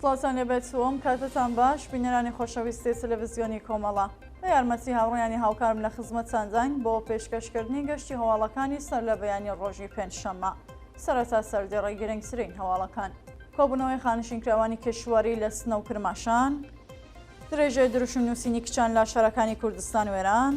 سڵاتان لێبێت وەم کاتتان باش بینەرانی خۆشەویستی تەلەڤیزیۆنی کۆمەڵە بە یارمەتی هاوڕێیانی هاوکارم لە خزمەتتانداین بۆ پێشکەشکردنی گەشتی هەواڵەکانی سەر لە بەیانی ڕۆژی پێنجشەممە. سەرەتا سەردێڕی گرنگترین هەواڵەکان: کۆبوونەوەی خانشینکراوانی کێشواری لە سنە و کرماشان، درێژەی دروشم نووسینی کچان لە شارەکانی کوردستان و ئێران،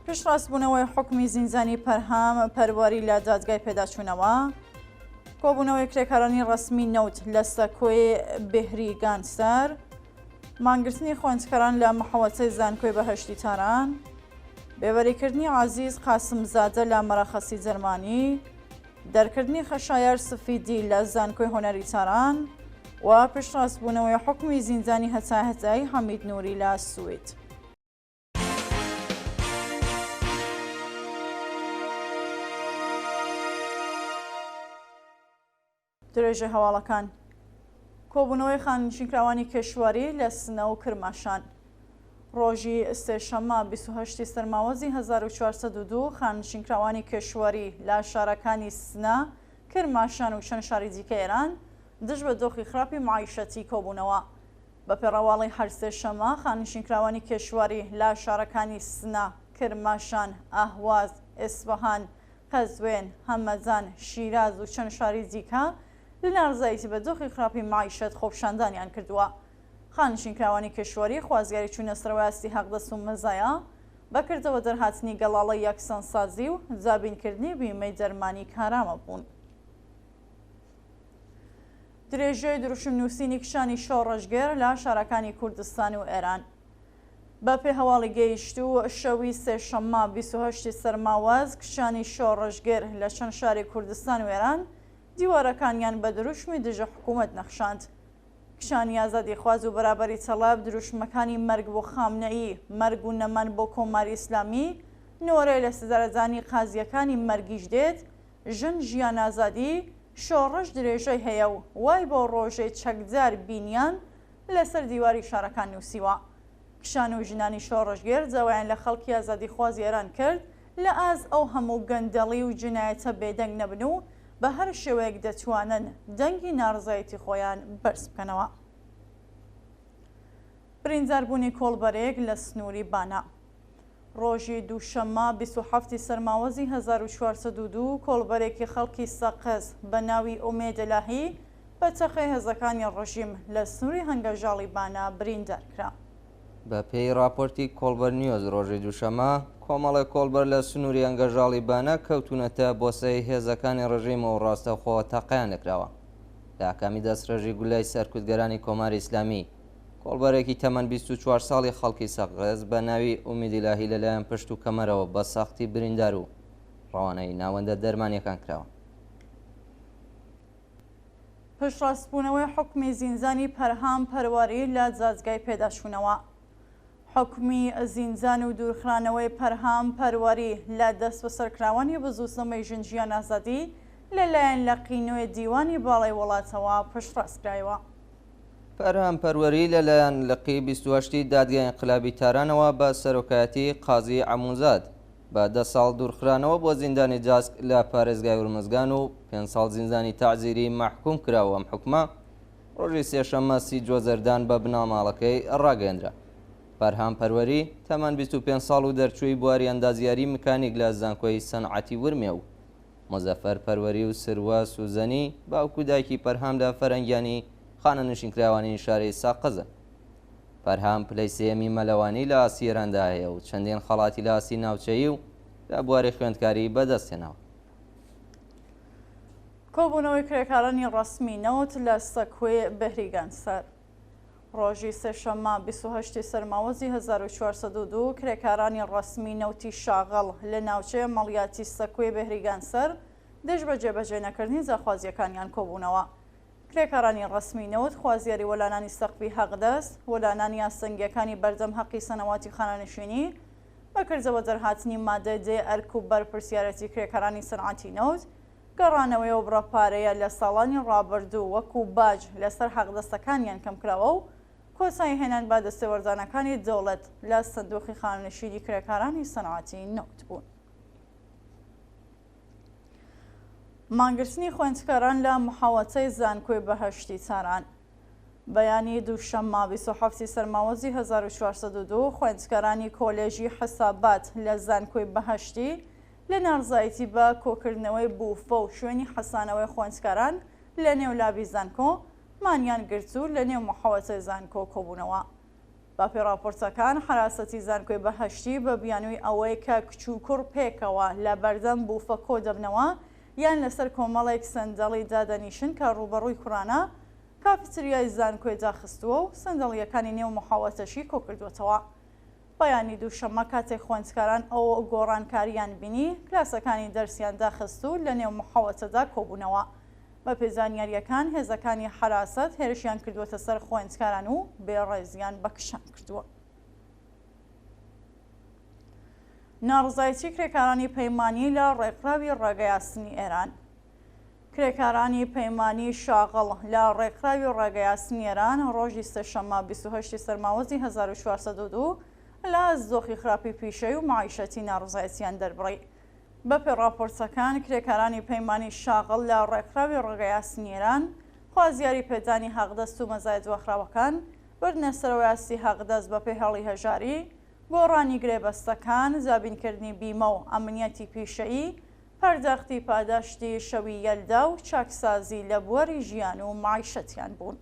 پشتڕاستبوونەوەی حکمی زیندانی پەرهام پەروەری لە دادگای پێداچوونەوە، کۆبوونەوەی کرێکارانی ڕسمی نەوت لە سەکۆی بێهری گانسەر، مانگرتنی خوێندکاران لە محەوەتەی زانکۆی بەهەشتی تاران، بێبەریکردنی عەزیز قاسمزادە لە مەرەخەسی جەرمانی، دەرکردنی خەشایار سفیدی لە زانکۆی هۆنەری تاران و پشتڕاستبوونەوەی حکمی زیندانی هەتاهەتایی حەمید نووری لە سوید. درێژە هەواڵەکان: کۆبوونەوەی خانشینکراوانی کێشواری لە سنە و کرماشان. ڕۆژی سێشەممە 28 سەرماوەزی 1402 خانشینکراوانی کێشواری لە شارەکانی سنە، کرماشان و چەند شاری دیکە ئێران دژ بە دۆخی خراپی معیشەتی کۆبوونەوە. بە پێڕەواڵی هەر سێشەممە خانشینکراوانی کێشواری لە شارەکانی سنە، کرماشان، ئاهواز، ئێسفەهان، قەزوێن، هەمەزان، شیراز و چەند شاری دیکە لە نارزایەتی بە دۆخی خراپی معیشەت خۆپشاندانیان کردووە. خانشینکراوانی کێشواری خوازیاری چوونە سەرەوەی ئاستی حەقدەست و مەزایە بەکردەوە دەرهاتنی گەڵاڵەی یەکسانسازی و زابینکردنی بیمەی دەرمانی کارامە بوون. درێژەی دروشم نووسینی کشانی شۆڕەژگێر لە شارەکانی کوردستان و ئێران. بە پێ هەواڵی گەیشتوو شەوی سێشەممە 28 سەرماوەز کشانی شۆڕەژگێر لە چەند شاری کوردستان و ئێران دیوارەکانیان بە دروشمی دژە حکوومەت نەخشاند. کشانی ئازادی خواز و بەرابەری تەڵەب دروشمەکانی مەرگ بۆ خامنەئی، مەرگ و نەمان بۆ کۆماری ئیسلامی، نۆرەی لە سزارەزانی قازیەکانی مەرگیش دێت، ژن ژیان ئازادی، شۆڕەش درێژەی هەیە و وای بۆ ڕۆژەی چەکدار بینیان لەسەر دیواری شارەکان نووسیوە. کشان و ژنانی شۆڕەژگێر جاوایان لە خەڵکی ئازادی خوازی ئێران کرد لە ئاز ئەو هەموو گەندەڵی و جنایەتە بێدەنگ نەبن و بە هەر شێوەیەک دەتوانن دەنگی ناڕزایەتی خۆیان بەرز بکەنەوە. برینداربوونی کۆڵبەرێک لە سنووری بانە. ڕۆژی دووشەممە 27 سەرماوەزی 1402 کۆڵبەرێکی خەڵکی سەقز بە ناوی ئومێدەلاهی بە تەقەی هێزەکانی ڕژیم لە سنووری هەنگەژاڵی بانە بریندارکرا. بە پێی راپۆرتی کۆڵبەر نیۆز ڕۆژی دووشەممە کۆمەڵی کۆڵبەر لە سنووری ئەنگەژاڵی بانە کەوتونەتە بۆسەی هێزەکانی ڕژیمەوە و ڕاستەوخۆوە تەقەیان دەکراوە. داکامی دەستڕێژی گولای سەرکوتگەرانی کۆماری ئیسلامی کۆڵبەرێکی تەمەن 24 ساڵی خەڵکی سەقز بە ناوی ئومیدیلاهی لەلایەن پشت و کەمەرەوە بە سەختی بریندار و ڕەوانەی ناوەندە دەرمانیەکان کراوە. پشتڕاستبوونەوەی حکمی زیندانی پەرهام پەروەری لە جادگای پێداچوونەوە. حکمی زیندان و دوورخرانەوەی پەرهام پەروەری لە دەست بەسەرکراوانی بزووسەمەی ژن ژیان ئازادی لەلایەن لە قینوێ دیوانی باڵای وڵاتەوە پشتڕاستکرایەوە. پەرهام پەروەری لەلایەن لقی 28 دادگای ئینقلابی تارانەوە بە سەرۆکایەتی قازی عەموزاد بە 10 ساڵ دوورخرانەوە بۆ زیندانی جاسک لە پارێزگای ورمزگان و 5 ساڵ زیندانی تەعزیری مەحکوم کراوە. ئەم حکومە ڕۆژی سێشەممە 30 جۆزەردان بە بناوماڵەکەی ڕاگەیەندرا. پەرهام پەروەری تەمەن 25 ساڵ و دەرچووی بواری ئەندازیاری مکانیک لە زانکۆی سەنعەتی ورمێ و مۆزەفەر پەروەری و سروە سوزەنی باوکو دایکی پەرهام لە فەرەنگیانی خانە نشینکراوانی شارەی ساقزە. پەرهام پلەی سێمی مەلەوانی لە ئاسی ئێراندا هەیە و چەندین خەڵاتی لە ئاسی ناوچەیی و لە بواری خوێندکاری بەدەستێنەوە. کۆبوونەوەی کرێکارانی ڕسمی نەوت لە سەکۆی بێهری گانسەر. ڕۆژی سێشەممە 28 سەرماوەزی 1402 کرێکارانی ڕسمی نەوتی شاغەڵ لە ناوچەیە مەڵیاتی سەکۆی بێهری گانسەر دژ بە جێبەجێ نەکردنی جاخوازیەکانیان کۆبوونەوە. کرێکارانی ڕسمی نەوت خوازیاری وەلانانی سەقفی حەقدەست، وەلانانی ئاسەنگیەکانی بەردەم حەقی سەنەواتی خانەنشینی بەکردەوە دەرهاتنی مادەی دێ ئەرک و بەرپرسیارەتی کرێکارانی سەنعەتی نەوت، گەڕانەوەی و بڕەپارەیە لە ساڵانی ڕابردوو وەکو باج لەسەر حەقدەستەکانیان کەمکراوە و کۆسایی هێنان با دەستێوەردانەکانی دەوڵەت لە سندوقی خانەنشینی کرێکارانی سەنعەتی نەوت بوون. مانگرتنی خوێندکاران لە محەوەتەی زانکۆی بەهەشتی تاران. بەیانی دووشەممە 27 سەرماوەزی 1402 خوێندکارانی کۆلێژی حسابات لە زانکۆی بەهەشتی لە نارزایەتی بە کۆکردنەوەی بووفە و شوێنی حەسانەوەی خوێندکاران لە نێولابی زانکۆ مانیان گرتو لە نێو مەحەوەتەی زانکۆ کۆبوونەوە. باپی راپۆرتەکان حراسەتی زانکۆی بەهەشتی بە بیانووی ئەوەی کە کچ و کوڕ پێکەوە لە بەردەم بووفە کۆ دەبنەوە یان لەسەر کۆمەڵێک سەندەڵی دادەنیشن کە ڕوبەڕووی کوڕانە کافیتریای زانکۆی داخستووە و سەندەڵیەکانی نێو مەحەوەتەشی کۆکردوێتەوە. بەیانی دووشەممە کاتێک خوێندکاران ئەوە گۆڕانکاریان بینی کلاسەکانی دەرسیان داخستو لە نێو مەحەوەتەدا کۆبوونەوە. بە پێزانیاریەکان هێزەکانی حراست هێرشیان کردووەتە سەر خوێندکاران و بێڕێزیان بەکشان کردووە. ناڕزایەتی کرێکارانی پەیمانی لە ڕێکخراوی ڕێگەیاندنی ئێران. کرێکارانی پەیمانی شاغڵ لە ڕێکخراوی ڕێگەیاندنی ئێران ڕۆژی سێشەممە 28 سەرماوەزی 1402 لە زۆخی خراپی پیشەی و معیشەتی ناڕزایەتیان دەربڕی. بەپێ راپۆرتەکان کرێکارانی پەیمانی شاغڵ لە ڕێکخراوی ڕێگەیاندنی ئێران خوازیاری پێدانی حەقدەست و مەزایەت وەخراوەکان بردنە سەرەوەی یاستی حەقدەست بەپێی هەڵی هەژاری، گۆڕانی گرێبەستەکان، زابینکردنی بیمە و ئەمنیەتی پیشەیی، پەردەختی پاداشتی شەوی یەلدا و چاکسازی لە بواری ژیان و معیشەتیان بوون.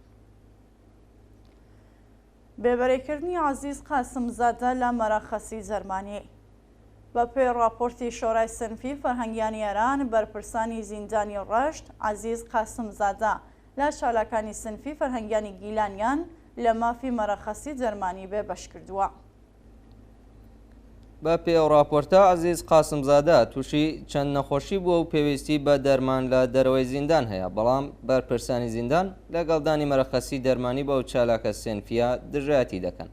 بێبەرەکردنی عەزیز قاسمزادە لە مەرەخەسی جەرمانی. بەپێ راپۆرتی شۆرای سنفی فەرهەنگیانی ئێران بەرپرسانی زیندانی ڕەشت عەزیز قاسمزادە لە چالاکانی سنفی فەرهەنگیانی گیلانیان لە مافی مەرەخەسی جەرمانی بێبەش کردووە. بە پێ راپۆرتە عەزیز قاسمزادە تووشی چەند نەخۆشی بووە و پێویستی بە دەرمان لە دەرەوەی زیندان هەیە، بەڵام بەرپرسانی زیندان لەگەڵدانی مەرەخەسی دەرمانی بەو چالاکە سنفیە دژایەتی دەکەن.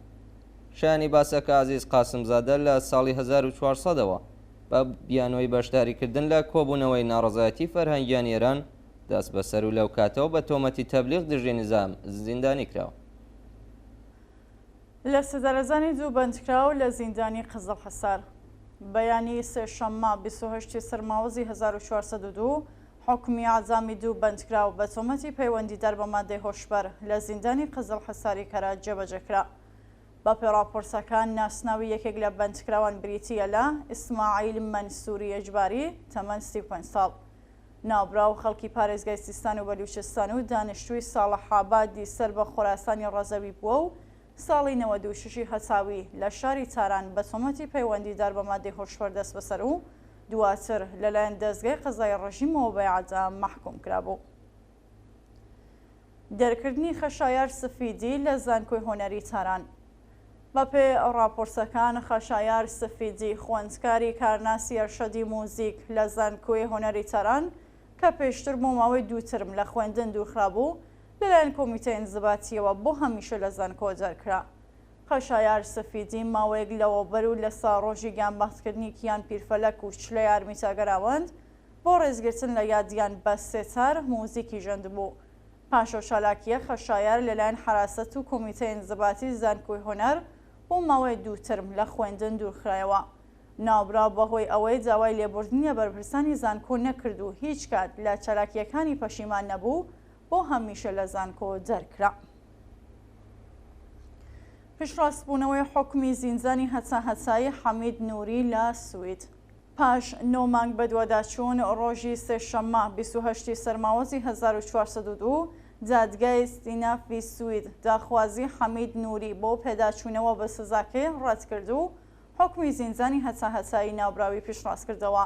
شانی باسەکە عەزیز قاسمزادە لە ساڵی 1400ەوە بە بیانەوەی بەشداریکردن لە کۆبوونەوەی ناڕزایەتی فەرهەنگیانی ئێران دەست بەسەر و لەو کاتەوە بە تۆمەتی تەبلیغ دژی نظام زیندانی کراوە. لە سەدارەزانی دوو بەندکراو لە زیندانی قزڵ حەسار. بەیانی سێشەممە 28 سەرماوەزی 1402 حکمی ئاعزامی دوو بەندکراو بە تۆمەتی پەیوەندیدار بە مادەی هۆشبەر لە زیندانی قزڵ حەساری کەرا جێبەجێکرا. بە پێڕاپۆرتەکان ناسناوی یەکێک لە بەندکراوان بریتیە لە ئیسماعیل مەنسووری ئەجباری تەمەن 35 ساڵ. ناوبراو خەڵکی پارێزگای سیستان و بەلوچستان و دانیشتووی ساڵەحابادی سەر بە خۆراسانی ڕەزەوی بووە و ساڵی 96 هەساوی لە شاری تاران بە تۆمەتی پەیوەندیدار بە مادەی هۆشبەر دەست بەسەر و دواتر لەلایەن دەستگای قەزای ڕەژیمەوە بە ئیعدام مەحکوم کرابوو. دەرکردنی خەشایار سفیدی لە زانکۆی هۆنەری تاران. بەپێ راپۆرتەکان خەشایار سفیدی خوێندکاری کارناسی ئەرشەدی موزیک لە زانکۆی هۆنەری تاران کە پێشتر بۆ ماوەی دووترم لە خوێندن دوورخرابوو لەلایەن کۆمیتەی ئینزیباتیەوە بۆ هەمیشە لە زانکۆ دەرکرا. خەشایار سفیدی ماوەیەک لەوەبەر و لە ساڕۆژی گیانبەختکردنی کیان پیرفەلەک و چلە یارمیتە گەراوەند بۆ ڕێزگرتن لە یادیان بە سێتار موزیکی ژەند بوو. پاشۆ چالاکیە خەشایار لەلایەن حراست و کۆمیتەی ئینزیباتی زانکۆی هۆنەر بۆ ماوەی دووترم لە خوێندن دوورخرایەوە. ناوبرا بەهۆی ئەوەی داوای لێبوردنیە بەرپرسانی زانکۆ نەکرد و هیچ کات لە چالاکیەکانی پەشیمان نەبوو بۆ هەمیشە لە زانکۆ دەرکرا. پشتڕاستبوونەوەی حکمی زیندانی هەچایی حەمید نووری لە سوید. پاش 9 مانگ بەدواداچوون ڕۆژی سێشەممە 28 سەرماوەزی 1402 دادگای استینافی سوید داخوازی حەمید نووری بۆ پێداچوونەوە بە سزاکەی ڕەت کرد و حکمی زیندانی هەچایی ناوبراوی پشتڕاست کردەوە.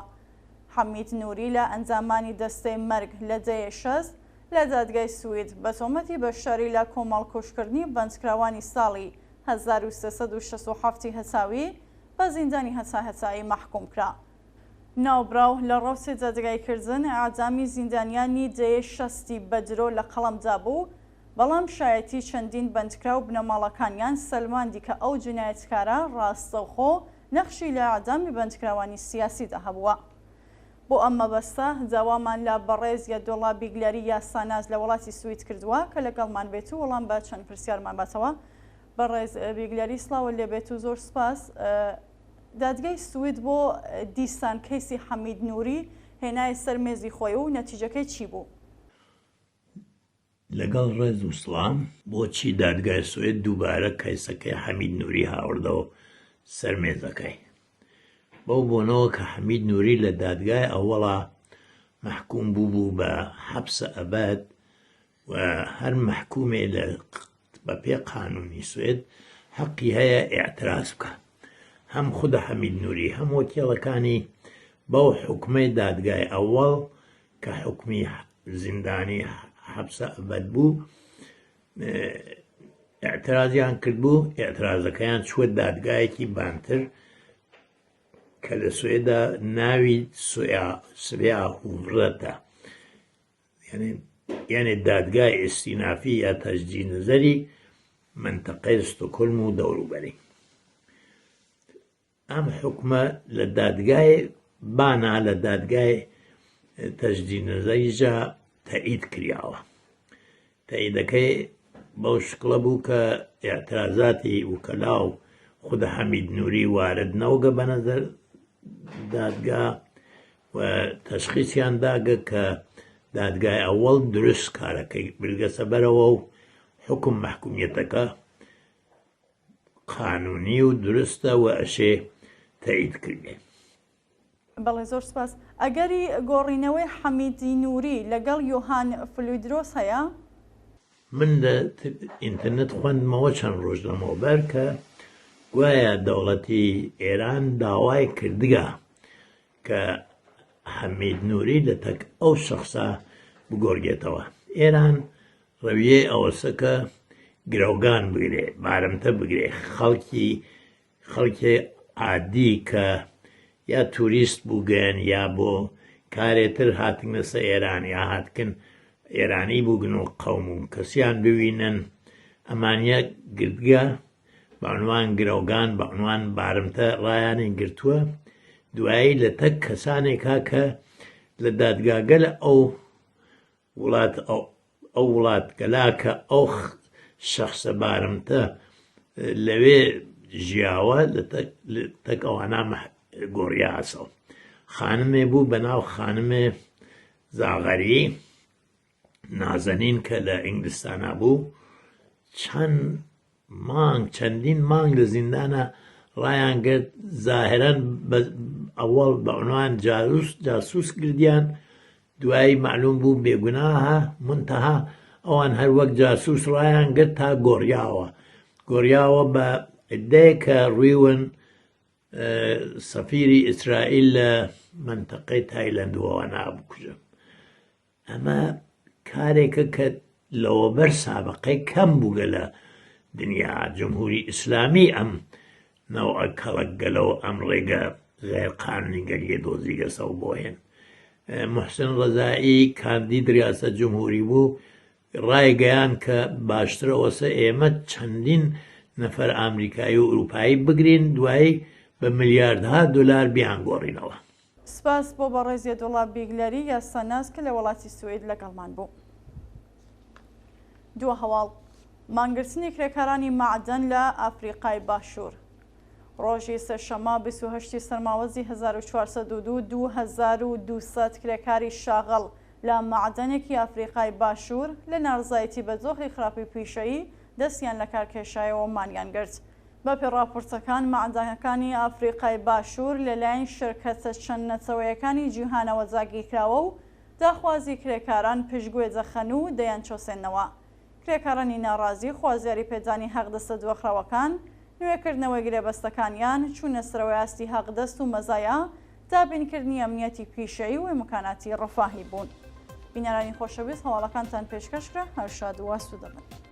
حەمید نووری لە ئەنجامانی دەستەی مەرگ لە دەیە 6 لە دادگای سوید بە تۆمەتی بەشداری لە کۆمەڵکوشکردنی بەندکراوانی ساڵی 1367 هەساوی بە زیندانی هەچایی مەحکوم کرا. ناوبراو لە ڕۆسی دادگایکردن ئاعدامی زیندانیانی دەیە 60 بەدرۆ لە قەڵەمدا بوو، بەڵام شایەتی چەندین بەندکراو بنەماڵەکانیان سەلماندی کە ئەو جنایەتکارە ڕاستەوخۆ نەخشی لە ئاعدامی بەندکراوانی سیاسیدا هەبووە. بۆ ئەم مەبەستە داوامان لە بەڕێز یەدۆڵا بیگلەری یاساناز لە وڵاتی سوید کردووە کە لەگەڵمان بێت و وەڵام بە چەند پرسیارمان باتەوە. بەڕێز بیگلەری سڵاوە لێبێت و زۆر سپاس. دادگای سوید بۆ دیسان کەیسی حەمید نووری هێنایە سەر مێزی خۆی و نەتیجەکەی چی بوو؟ بەڵێ، لەگەڵ ڕێز و سڵام بۆچی دادگای سوێد دووبارە کەیسەکەی حەمید نووری هاوردەوە سەر مێزەکەی بەو بۆنەوە کە حەمید نووری لە دادگای ئەوەڵا محکوم بوو بە حەبسە ئەبەد و هەر محکومێ بە پێ قانونی سوێد حەقی هەیە ئێعتراز بکە هەم خودە حەمید نووری هەم وەکێڵەکانی بەو حکومەی دادگای ئەوەڵ کە حکمی زیندانی حەبسە ئەبەد بوو ئێعترازیان کردبوو ئێعترازەکەیان چوە دادگایەکی بانتر کە لە سوێدا ناوی سویا هوڤڕەتە یعنی دادگای ئێستینافی یا تەجدید نەزەری منتەقەی ستۆکۆلم و دەوروبەری ئەم حکومە لە دادگای بانا لە دادگای تەجدید نەزەریجا تەئید کراوە تەئیدەکەی بەو شکڵە بوو کە ئێعترازاتی وکەلاو خودە حەمید نووری وارد نەوگە بە نەزەر دادگا و تەشخیصیان داگە کە دادگای ئەوەڵ دروست کارەکەی بردگەسە بەرەوە و حکم محکومیەتەکە قانونی و دروستە و ئەشێ تەئید کردێ. بەڵێ زۆر سپاس. ئەگەری گۆڕینەوەی حەمیدی نووری لەگەڵ یۆهان فلویدرۆس هەیە؟ من لە ئینتەرنێت خوێندمەوە چەند ڕۆژ لەمەوبەر کە گوایە دەوڵەتی ئێران داوای کردگە کە حەمید نووری لە تەک ئەو شەخصە بگۆڕگێتەوە. ئێران ڕەویە ئەوەسەکە گرەوگان بگرێ بارمتە بگرێ خەڵکی عادی کە یا توریست بووگەن یا بۆ کارێتر هاتنە سە ئێران یا هاتکن ئێرانی بووگن و قەوم و کەسیان ببینن ئەمانیە گرتگە بەعنوان گرەوگان بەعنوان بارمتە ڕایانی گرتووە دوایی لە تەک کەسانێکا کە لە دادگاگە لە ئەو وڵات گەلاکە ئەو شەخصە بارمتە لەوێ ژیاوە لە تەک ئەوانە گۆڕیا هەسەوە خانمێ بوو بەناو خانمێ زاغەری نازەنین کە لە ئینگلیستانە بوو چەندین مانگ لە زیندانە ڕایان گرت زاهرەن ئەوەڵ بە عنوان جاسوس گردیان دوایی معلوم بوو بێگوناهە منتەها ئەوان هەر وەک جاسوس ڕایان گرت تا گۆڕیاوە بە ئیددەیە کە ڕوویون سەفیری ئیسرائیل لە منتەقەی تایلەندەوە نابکوژە ئەمە کارێکە کە لەوەبەر سابقەی کەم بووگە لە دنیا جمهوری ئیسلامی ئەم نەوە کەڵک گەلەوە ئەم ڕێگە غێر قانونی گەریە دۆزیگە سەو بۆ هێن محسن ڕەزایی کاندید ریاسەت جمهوری بوو ڕایگەیان کە باشترەوەسە ئێمە چەندین نەفەر ئامریکایی و ئوروپایی بگرین دوایی بە ملیاردها دلار بیان گۆڕینەوە. سپاس بۆ بەڕێزیە دۆڵاب بیگلەری یاساناس کە لە وڵاتی سوێد لەگەڵمان بوو. دووە هەواڵ مانگرتنی کرێکارانی معدەن لە ئافریقای باشوور. ڕۆژی سەرشەمە 28 سەرماوەزی 1402 2200 کرێکاری شاغەڵ لە معدەنێکی ئافریقای باشوور لە نارزایەتی بەجۆخی خراپی پیشەیی دەستیان لە کارکێشایەوە مانیان گرت. بە پێڕاپۆرتەکان معدەنەکانی ئافریقای باشوور لەلایەن شرکەتە چەند نەتەوەیەکانی جیهانەوە جاگیرکراوە و داخوازی کرێکاران پشتگوێ دەخەن و دەیان چۆسێنەوە. کرێکارانی ناڕازی خوازیاری پێدانی حەقدەستە دۆخراوەکان نوێکردنەوەی گرێبەستەکانیان چوونە سەرەوەی ئاستی حەقدەست و مەزایە دابینکردنی ئەمنیەتی پیشەیی و ئیمکاناتی ڕەفاهی بوون. بینەرانی خۆشەویست هەواڵەکانتان پێشکەشکرا هەر شاد و واستو دەبن.